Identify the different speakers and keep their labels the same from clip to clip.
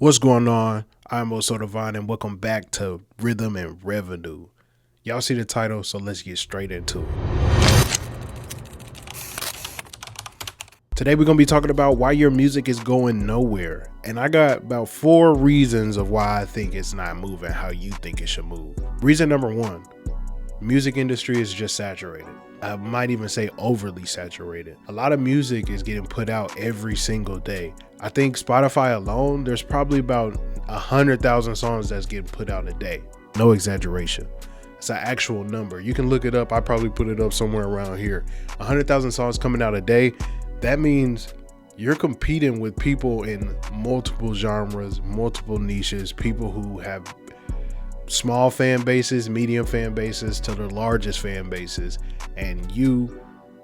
Speaker 1: What's going on? I'm Oso Divine and welcome back to Rhythm and Revenue. Y'all see the title, so let's get straight into it. Today we're going to be talking about why your music is going nowhere. And I got about 4 reasons of why I think it's not moving how you think it should move. Reason number 1, music industry is just saturated. I might even say overly saturated. A lot of music is getting put out every single day. I think Spotify alone, there's probably about 100,000 songs that's getting put out a day. No exaggeration. It's an actual number. You can look it up. I probably put it up somewhere around here. 100,000 songs coming out a day. That means you're competing with people in multiple genres, multiple niches, people who have small fan bases, medium fan bases to the largest fan bases, and you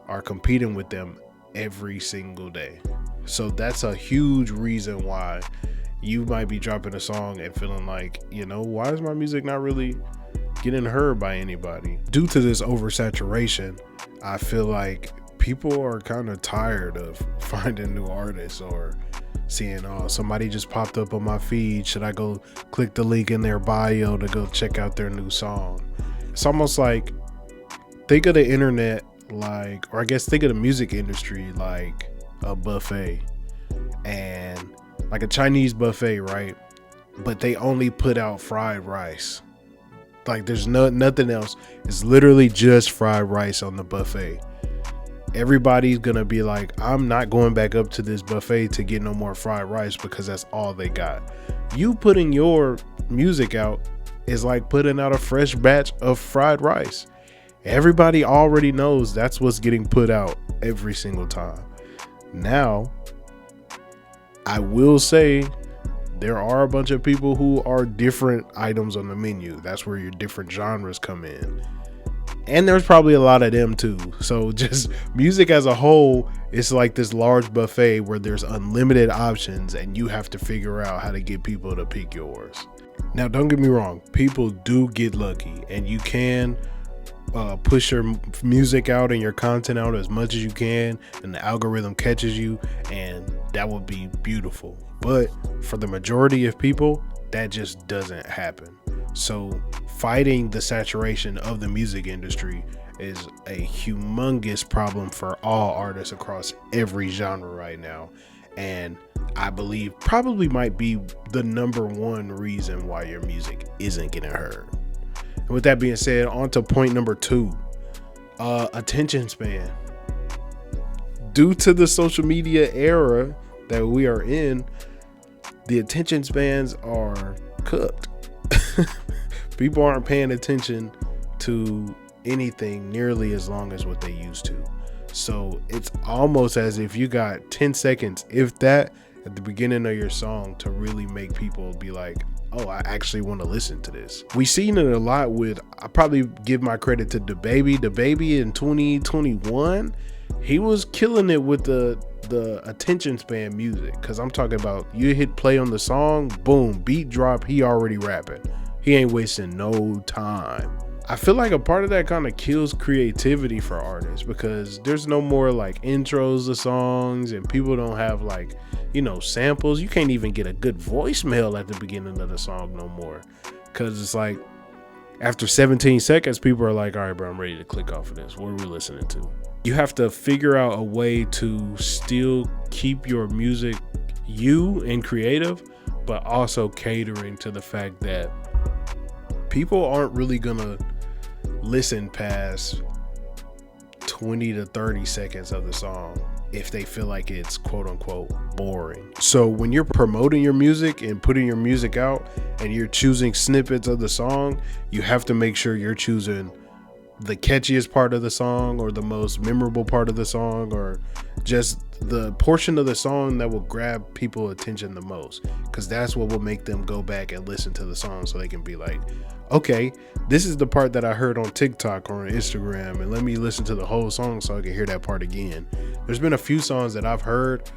Speaker 1: are competing with them every single day. So that's a huge reason why you might be dropping a song and feeling like, why is my music not really getting heard by anybody? Due to this oversaturation, I feel like people are kind of tired of finding new artists or seeing, somebody just popped up on my feed. Should I go click the link in their bio to go check out their new song? It's almost like, think of the internet like, or I guess think of the music industry like a buffet, and like a Chinese buffet, right? But they only put out fried rice. Like there's nothing else. It's literally just fried rice on the buffet. Everybody's gonna be like, I'm not going back up to this buffet to get no more fried rice because that's all they got. You putting your music out is like putting out a fresh batch of fried rice. Everybody already knows that's what's getting put out every single time. Now, I will say there are a bunch of people who are different items on the menu. That's where your different genres come in. And there's probably a lot of them too. So just music as a whole, it's like this large buffet where there's unlimited options and you have to figure out how to get people to pick yours. Now, don't get me wrong. People do get lucky and you can push your music out and your content out as much as you can, and the algorithm catches you, and that would be beautiful. But for the majority of people, that just doesn't happen. So fighting the saturation of the music industry is a humongous problem for all artists across every genre right now, and I believe probably might be the number 1 reason why your music isn't getting heard. And with that being said, on to point number 2, attention span. Due to the social media era that we are in, the attention spans are cooked. People aren't paying attention to anything nearly as long as what they used to. So it's almost as if you got 10 seconds, if that, at the beginning of your song to really make people be like, oh, I actually want to listen to this. We've seen it a lot with, I probably give my credit to DaBaby in 2021. He was killing it with the attention span music, because I'm talking about, you hit play on the song, boom, beat drop, he already rapping. He ain't wasting no time. I feel like a part of that kind of kills creativity for artists, because there's no more like intros to songs, and people don't have like, samples. You can't even get a good voicemail at the beginning of the song no more, because it's like after 17 seconds people are like, all right bro, I'm ready to click off of this. What are we listening to? You have to figure out a way to still keep your music you and creative, but also catering to the fact that people aren't really gonna listen past 20 to 30 seconds of the song if they feel like it's quote unquote boring. So when you're promoting your music and putting your music out and you're choosing snippets of the song, you have to make sure you're choosing the catchiest part of the song, or the most memorable part of the song, or just the portion of the song that will grab people's attention the most, because that's what will make them go back and listen to the song, so they can be like, okay, this is the part that I heard on TikTok or on Instagram, and let me listen to the whole song so I can hear that part again. There's been a few songs that I've heard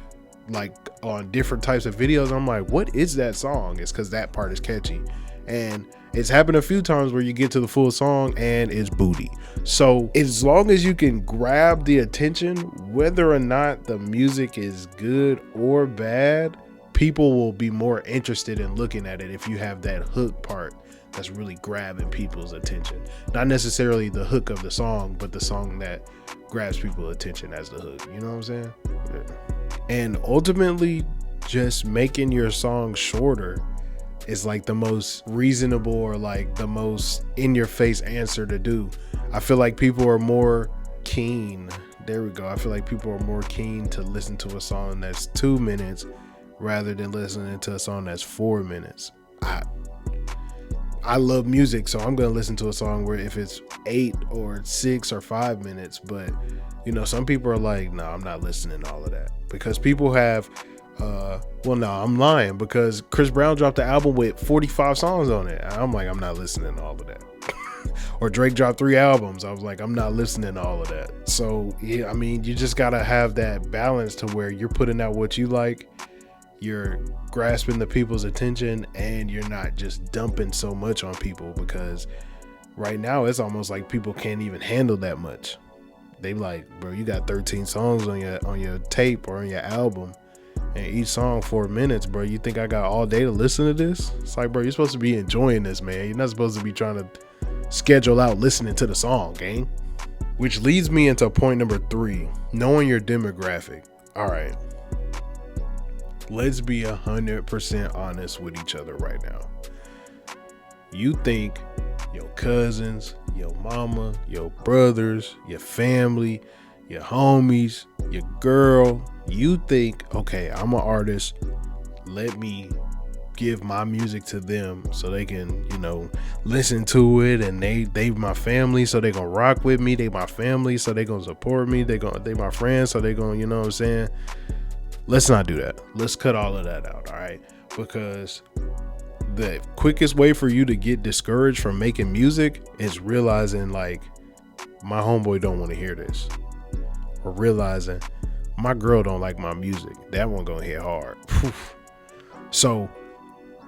Speaker 1: like on different types of videos. I'm like, what is that song? It's because that part is catchy. And it's happened a few times where you get to the full song and it's booty. So as long as you can grab the attention, whether or not the music is good or bad, people will be more interested in looking at it if you have that hook part that's really grabbing people's attention. Not necessarily the hook of the song, but the song that grabs people's attention as the hook. You know what I'm saying? Yeah. And ultimately, just making your song shorter is like the most reasonable or like the most in your face answer to do. I feel like people are more keen. There we go. I feel like people are more keen to listen to a song that's 2 minutes rather than listening to a song that's 4 minutes. I love music, so I'm gonna listen to a song where if it's 8 or 6 or 5 minutes, but you know, some people are like, no, I'm not listening to all of that, because people have well, no, I'm lying, because Chris Brown dropped the album with 45 songs on it. I'm like, I'm not listening to all of that. Or Drake dropped 3 albums. I was like, I'm not listening to all of that. So yeah, I mean, you just gotta have that balance to where you're putting out what you like, you're grasping the people's attention, and you're not just dumping so much on people, because right now it's almost like people can't even handle that much. They like, bro, you got 13 songs on your tape or on your album, and each song 4 minutes, bro. You think I got all day to listen to this? It's like, bro, you're supposed to be enjoying this, man. You're not supposed to be trying to schedule out listening to the song, gang. Which leads me into point number 3, knowing your demographic. All right, let's be 100% honest with each other right now. You think your cousins, your mama, your brothers, your family, your homies, your girl, you think, okay, I'm an artist, let me give my music to them so they can, you know, listen to it, and they my family, so they gonna rock with me. They my family, so they gonna support me. They my friends, so they gonna, you know what I'm saying? Let's not do that. Let's cut all of that out, all right? Because the quickest way for you to get discouraged from making music is realizing, like, my homeboy don't want to hear this, or realizing my girl don't like my music. That one gonna hit hard. So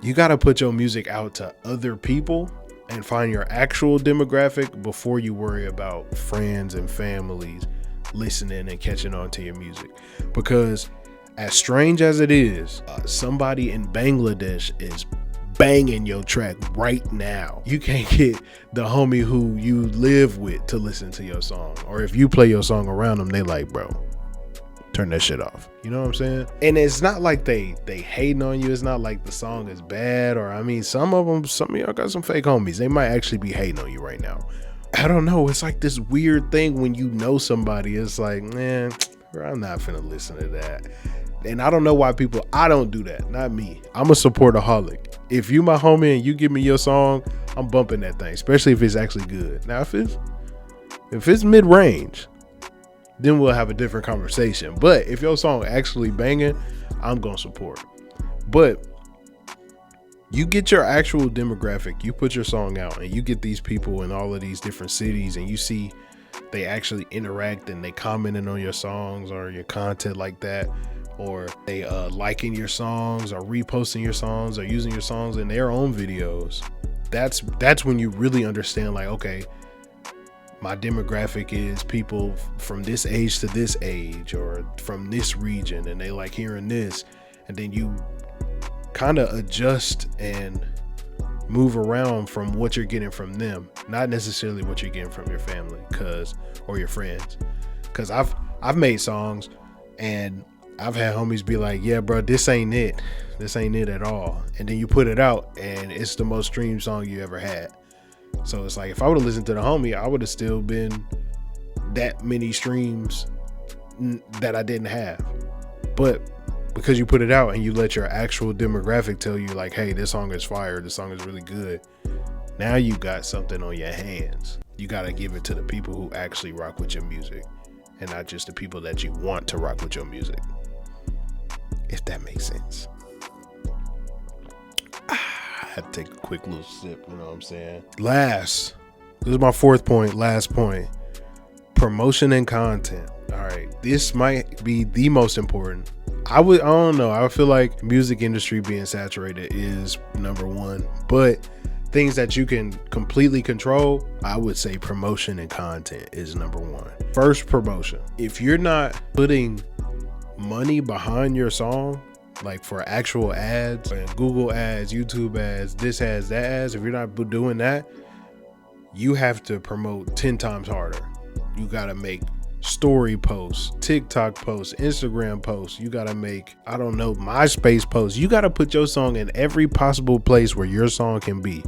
Speaker 1: you got to put your music out to other people and find your actual demographic before you worry about friends and families listening and catching on to your music. Because as strange as it is, somebody in Bangladesh is banging your track right now. You can't get the homie who you live with to listen to your song. Or if you play your song around them, they like, bro, turn that shit off. You know what I'm saying? And it's not like they hating on you. It's not like the song is bad. Or, I mean, some of y'all got some fake homies. They might actually be hating on you right now. I don't know. It's like this weird thing when you know somebody. It's like, man, I'm not finna listen to that. And I don't know why I don't do that. Not me. I'm a supportaholic. If you my homie and you give me your song, I'm bumping that thing, especially if it's actually good. Now, if it's mid-range, then we'll have a different conversation. But if your song actually banging, I'm gonna support. But you get your actual demographic, you put your song out, and you get these people in all of these different cities, and you see they actually interact and they commenting on your songs or your content like that, or they liking your songs or reposting your songs or using your songs in their own videos. That's when you really understand, like, okay, my demographic is people from this age to this age, or from this region, and they like hearing this. And then you kind of adjust and move around from what you're getting from them, not necessarily what you're getting from your family or your friends. Because I've made songs and I've had homies be like, yeah, bro, this ain't it at all. And then you put it out and it's the most streamed song you ever had. So it's like, if I would have listened to the homie, I would have still been that many streams that I didn't have. But because you put it out and you let your actual demographic tell you, like, hey, this song is fire, this song is really good, now you got something on your hands. You got to give it to the people who actually rock with your music, and not just the people that you want to rock with your music, if that makes sense. I had to take a quick little sip, you know what I'm saying? This is my fourth point, last point. Promotion and content. All right, this might be the most important. I don't know. I feel like music industry being saturated is number one, but things that you can completely control, I would say promotion and content is number one. First, promotion. If you're not putting money behind your song, Like for actual ads and Google ads, YouTube ads, this ads, that ads, if you're not doing that, you have to promote 10 times harder. You gotta make story posts, TikTok posts, Instagram posts. You gotta make, I don't know, MySpace posts. You gotta put your song in every possible place where your song can be,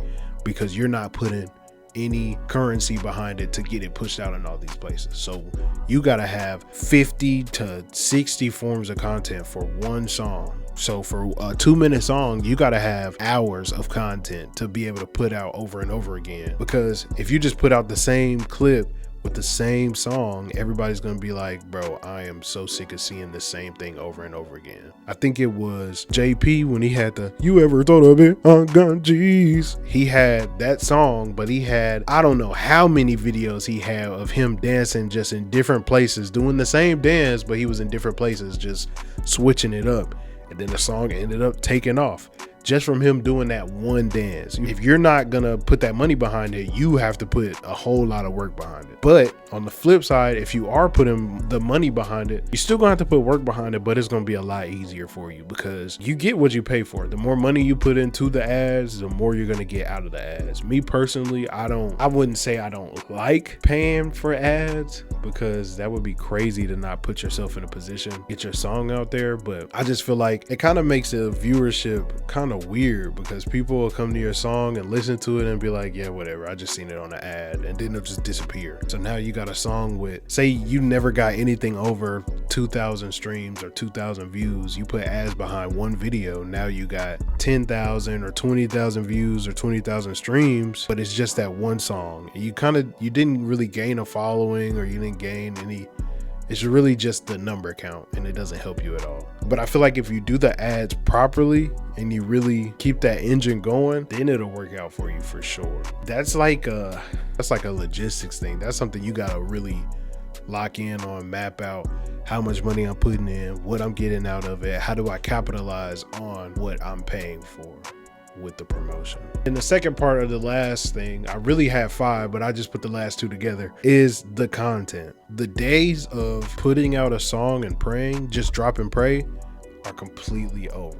Speaker 1: because you're not putting any currency behind it to get it pushed out in all these places. So you gotta have 50 to 60 forms of content for one song. So for a 2-minute song, you gotta have hours of content to be able to put out over and over again. Because if you just put out the same clip with the same song, everybody's gonna be like, bro, I am so sick of seeing the same thing over and over again. I think it was JP when he had the "You Ever Thought of It on Gun G's." He had that song, but he had, I don't know how many videos he had of him dancing just in different places, doing the same dance, but he was in different places, just switching it up. And then the song ended up taking off just from him doing that one dance. If you're not gonna put that money behind it, you have to put a whole lot of work behind it. But on the flip side, if you are putting the money behind it, you're still gonna have to put work behind it, but it's gonna be a lot easier for you because you get what you pay for. The more money you put into the ads, the more you're gonna get out of the ads. Me personally, I wouldn't say I don't like paying for ads, because that would be crazy to not put yourself in a position, get your song out there. But I just feel like it kind of makes the viewership kind of weird, because people will come to your song and listen to it and be like, yeah, whatever, I just seen it on the ad, and then it'll just disappear. So now you got a song with, say you never got anything over 2,000 streams or 2,000 views, you put ads behind one video, now you got 10,000 or 20,000 views or 20,000 streams, but it's just that one song. And you didn't really gain a following, or you didn't gain any. It's really just the number count, and it doesn't help you at all. But I feel like if you do the ads properly and you really keep that engine going, then it'll work out for you for sure. That's like a logistics thing. That's something you gotta really lock in on, map out how much money I'm putting in, what I'm getting out of it, how do I capitalize on what I'm paying for with the promotion. And the second part of the last thing, I really had 5, but I just put the last 2 together, is the content. The days of putting out a song and praying, just drop and pray, are completely over.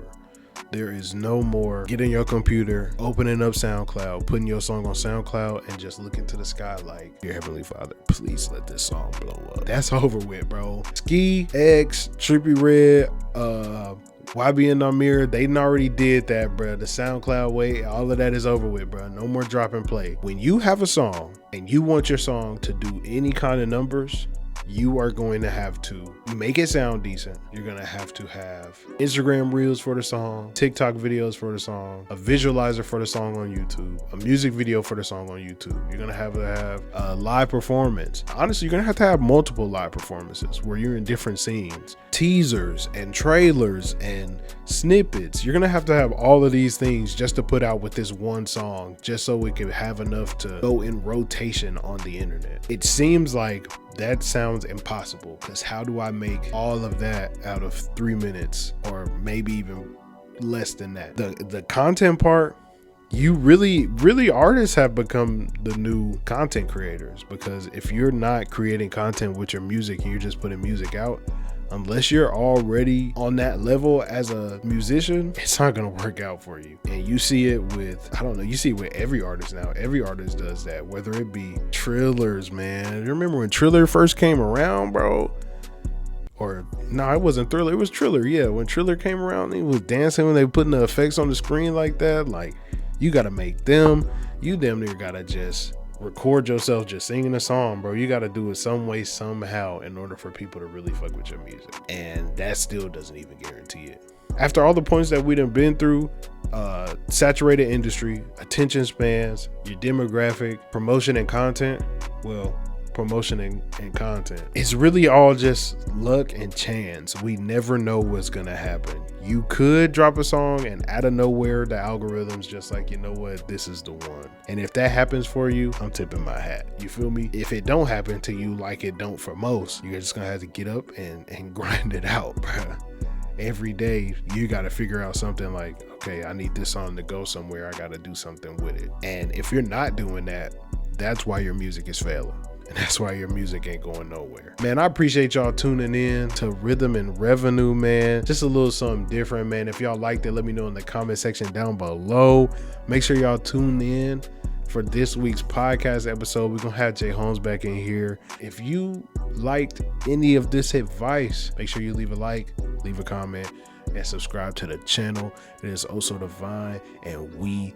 Speaker 1: There is no more getting your computer, opening up SoundCloud, putting your song on SoundCloud, and just looking to the sky like, dear Heavenly Father, please let this song blow up. That's over with, bro. Ski, X, Trippie Redd, YB and Amir, they already did that, bro. The SoundCloud way, all of that is over with, bro. No more drop and play. When you have a song and you want your song to do any kind of numbers, you are going to have to make it sound decent. You're going to have Instagram reels for the song, TikTok videos for the song, a visualizer for the song on YouTube, a music video for the song on YouTube. You're going to have a live performance. Honestly, you're going to have multiple live performances where you're in different scenes, teasers and trailers and snippets. You're going to have all of these things just to put out with this one song, just so we can have enough to go in rotation on the internet. It seems like that sounds impossible, because how do I make all of that out of 3 minutes, or maybe even less than that? The content part, you really artists have become the new content creators, because if you're not creating content with your music and you're just putting music out, unless you're already on that level as a musician, it's not gonna work out for you. And you see it with, you see it with every artist now. Every artist does that, whether it be Trillers, man. You remember when Triller first came around, bro? Or no, it wasn't Thriller, it was Triller. Yeah, when Triller came around, he was dancing when they putting the effects on the screen like that. Like, you gotta make them, you damn near gotta just record yourself just singing a song, bro. You got to do it some way, somehow, in order for people to really fuck with your music. And that still doesn't even guarantee it. After all the points that we done been through, saturated industry, attention spans, your demographic, promotion and content, promotion and content, it's really all just luck and chance. We never know what's gonna happen. You could drop a song and out of nowhere the algorithm's just like, you know what, this is the one. And if that happens for you, I'm tipping my hat. You feel me? If it don't happen to you, like it don't for most, you're just gonna have to get up and grind it out, bro. Every day you got to figure out something like, okay, I need this song to go somewhere, I got to do something with it. And if you're not doing that, that's why your music is failing. And that's why your music ain't going nowhere. Man, I appreciate y'all tuning in to Rhythm and Revenue, man. Just a little something different, man. If y'all liked it, let me know in the comment section down below. Make sure y'all tune in for this week's podcast episode. We're gonna have Jay Holmes back in here. If you liked any of this advice, make sure you leave a like, leave a comment, and subscribe to the channel. It is also divine, and we